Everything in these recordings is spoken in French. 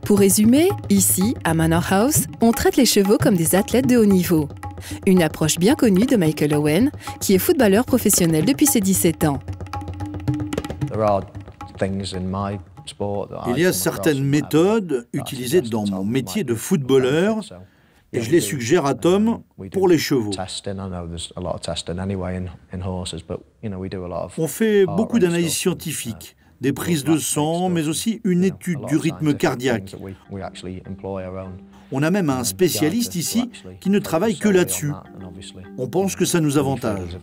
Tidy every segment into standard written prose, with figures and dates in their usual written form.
Pour résumer, ici, à Manor House, on traite les chevaux comme des athlètes de haut niveau. Une approche bien connue de Michael Owen, qui est footballeur professionnel depuis ses 17 ans. Il y a certaines méthodes utilisées dans mon métier de footballeur et je les suggère à Tom pour les chevaux. On fait beaucoup d'analyses scientifiques, des prises de sang, mais aussi une étude du rythme cardiaque. On a même un spécialiste ici qui ne travaille que là-dessus. On pense que ça nous avantage.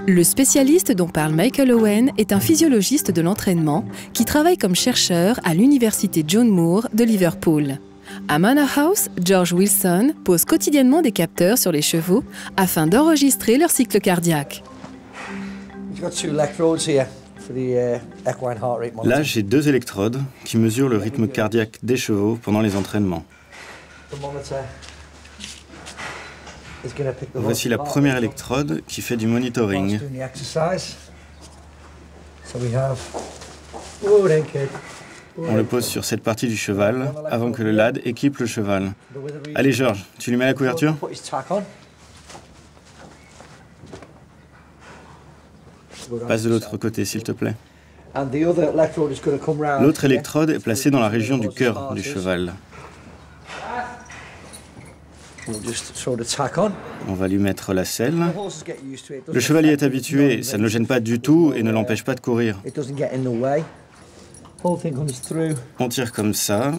Le spécialiste dont parle Michael Owen est un physiologiste de l'entraînement qui travaille comme chercheur à l'université John Moore de Liverpool. À Manor House, George Wilson pose quotidiennement des capteurs sur les chevaux afin d'enregistrer leur cycle cardiaque. Là, j'ai 2 électrodes qui mesurent le rythme cardiaque des chevaux pendant les entraînements. Voici la première électrode qui fait du monitoring. On le pose sur cette partie du cheval avant que le lad équipe le cheval. Allez George, tu lui mets la couverture ? Passe de l'autre côté, s'il te plaît. L'autre électrode est placée dans la région du cœur du cheval. On va lui mettre la selle. Le chevalier est habitué, ça ne le gêne pas du tout et ne l'empêche pas de courir. On tire comme ça.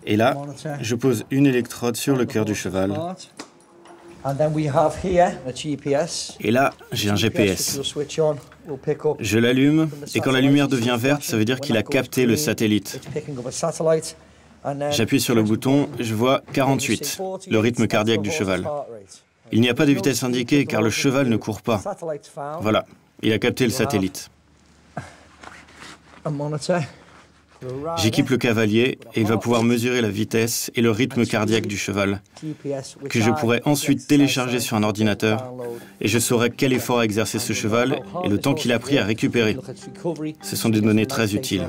Et là, je pose une électrode sur le cœur du cheval. Et là, j'ai un GPS. Je l'allume, et quand la lumière devient verte, ça veut dire qu'il a capté le satellite. J'appuie sur le bouton, je vois 48, le rythme cardiaque du cheval. Il n'y a pas de vitesse indiquée car le cheval ne court pas. Voilà, il a capté le satellite. J'équipe le cavalier et il va pouvoir mesurer la vitesse et le rythme cardiaque du cheval, que je pourrai ensuite télécharger sur un ordinateur et je saurai quel effort a exercé ce cheval et le temps qu'il a pris à récupérer. Ce sont des données très utiles.